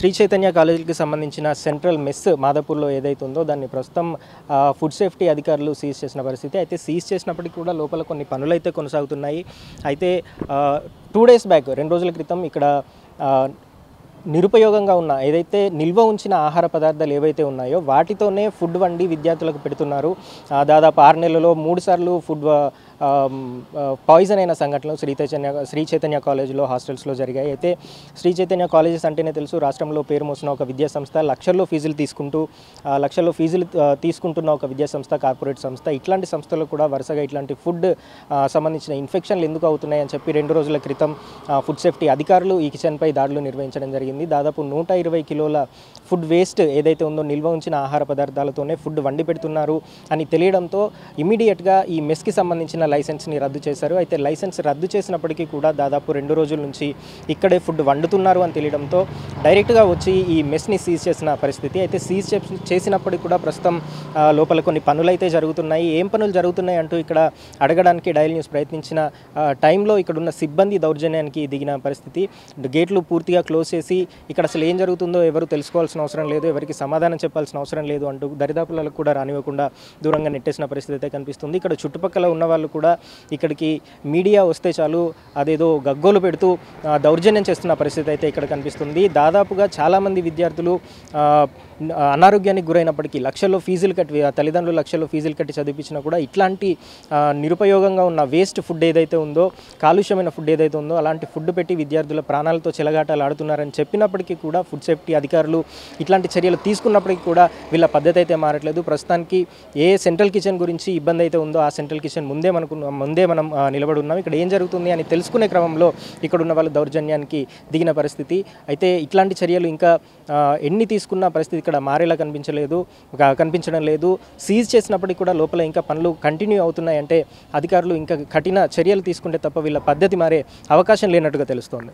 శ్రీ చైతన్య కాలేజీకి సంబంధించిన central mess మాదాపూర్లో ఏదైతే ఉందో దాన్ని ప్రస్తుతం ఫుడ్ సేఫ్టీ అధికారులు సీజ్ చేసిన పరిస్థితి. అయితే సీజ్ చేసినప్పటికీ కూడా లోపల కొన్ని పనులైతే కొనసాగుతున్నాయి. అయితే 2 డేస్ బ్యాక్ 2 రోజుల క్రితం ఇక్కడ నిరుపయోగంగా ఉన్న ఏదైతే నిల్వ ఉంచిన ఆహార పదార్థాలు ఏవైతే ఉన్నాయో వాటితోనే ఫుడ్ వండి విద్యార్థులకు పెడుతున్నారు. దాదాపు 6 నెలల్లో 3 సార్లు ఫుడ్ పాయిజన్ అయిన సంఘటనలు శ్రీ చైతన్య కాలేజీలో హాస్టల్స్లో జరిగాయి. అయితే శ్రీ చైతన్య కాలేజెస్ అంటేనే తెలుసు, రాష్ట్రంలో పేరు మోసిన ఒక విద్యా సంస్థ, లక్షల్లో ఫీజులు తీసుకుంటున్న ఒక విద్యా సంస్థ, కార్పొరేట్ సంస్థ. ఇట్లాంటి సంస్థలు కూడా వరుసగా ఇట్లాంటి ఫుడ్ సంబంధించిన ఇన్ఫెక్షన్లు ఎందుకు అవుతున్నాయని చెప్పి 2 రోజుల క్రితం ఫుడ్ సేఫ్టీ అధికారులు ఈ కిచెన్పై దాడులు నిర్వహించడం జరిగింది. దాదాపు 120 కిలోల ఫుడ్ వేస్ట్ ఏదైతే ఉందో నిల్వ ఉంచిన ఆహార పదార్థాలతోనే ఫుడ్ వండి పెడుతున్నారు అని తెలియడంతో ఇమీడియట్గా ఈ మెస్కి సంబంధించిన లైసెన్స్ని రద్దు చేశారు. అయితే లైసెన్స్ రద్దు చేసినప్పటికీ కూడా దాదాపు 2 రోజుల నుంచి ఇక్కడే ఫుడ్ వండుతున్నారు అని తెలియడంతో డైరెక్ట్గా వచ్చి ఈ మెస్ని సీజ్ చేసిన పరిస్థితి. అయితే సీజ్ చేసినప్పటికీ కూడా ప్రస్తుతం లోపల కొన్ని పనులు అయితే జరుగుతున్నాయి. ఏం పనులు జరుగుతున్నాయి అంటూ ఇక్కడ అడగడానికి డైలీ న్యూస్ ప్రయత్నించిన టైంలో ఇక్కడున్న సిబ్బంది దౌర్జన్యానికి దిగిన పరిస్థితి. గేట్లు పూర్తిగా క్లోజ్ చేసి ఇక్కడ అసలు ఏం జరుగుతుందో ఎవరు తెలుసుకోవాల్సిన అవసరం లేదు, ఎవరికి సమాధానం చెప్పాల్సిన అవసరం లేదు అంటూ దరిదాపులకు కూడా రానివ్వకుండా దూరంగా నెట్టేసిన పరిస్థితి అయితే కనిపిస్తుంది. ఇక్కడ చుట్టుపక్కల ఉన్న వాళ్ళు కూడా ఇక్కడికి మీడియా వస్తే చాలు అదేదో గగ్గోలు పెడుతూ దౌర్జన్యం చేస్తున్న పరిస్థితి అయితే ఇక్కడ కనిపిస్తుంది. దాదాపుగా చాలామంది విద్యార్థులు అనారోగ్యానికి గురైనప్పటికీ తల్లిదండ్రులు లక్షల్లో ఫీజులు కట్టి చదివించినా కూడా ఇట్లాంటి నిరుపయోగంగా ఉన్న వేస్ట్ ఫుడ్ ఏదైతే ఉందో, కాలుష్యమైన ఫుడ్ ఏదైతే ఉందో అలాంటి ఫుడ్ పెట్టి విద్యార్థుల ప్రాణాలతో చెలగాటాలు ఆడుతున్నారని చెప్పినప్పటికీ కూడా ఫుడ్ సేఫ్టీ అధికారులు ఇట్లాంటి చర్యలు తీసుకున్నప్పటికీ కూడా వీళ్ళ పద్ధతి అయితే మారట్లేదు. ప్రస్తుతానికి ఏ సెంట్రల్ కిచెన్ గురించి ఇబ్బంది అయితే ఉందో ఆ సెంట్రల్ కిచెన్ ముందే మనం నిలబడి ఉన్నాం. ఇక్కడ ఏం జరుగుతుంది అని తెలుసుకునే క్రమంలో ఇక్కడ ఉన్న వాళ్ళు దౌర్జన్యానికి దిగిన పరిస్థితి. అయితే ఇట్లాంటి చర్యలు ఇంకా ఎన్ని తీసుకున్న పరిస్థితి ఇక్కడ మారేలా కనిపించడం లేదు. సీజ్ చేసినప్పటికీ కూడా లోపల ఇంకా పనులు కంటిన్యూ అవుతున్నాయంటే అధికారులు ఇంకా కఠిన చర్యలు తీసుకుంటే తప్ప వీళ్ళ పద్ధతి మారే అవకాశం లేనట్టుగా తెలుస్తోంది.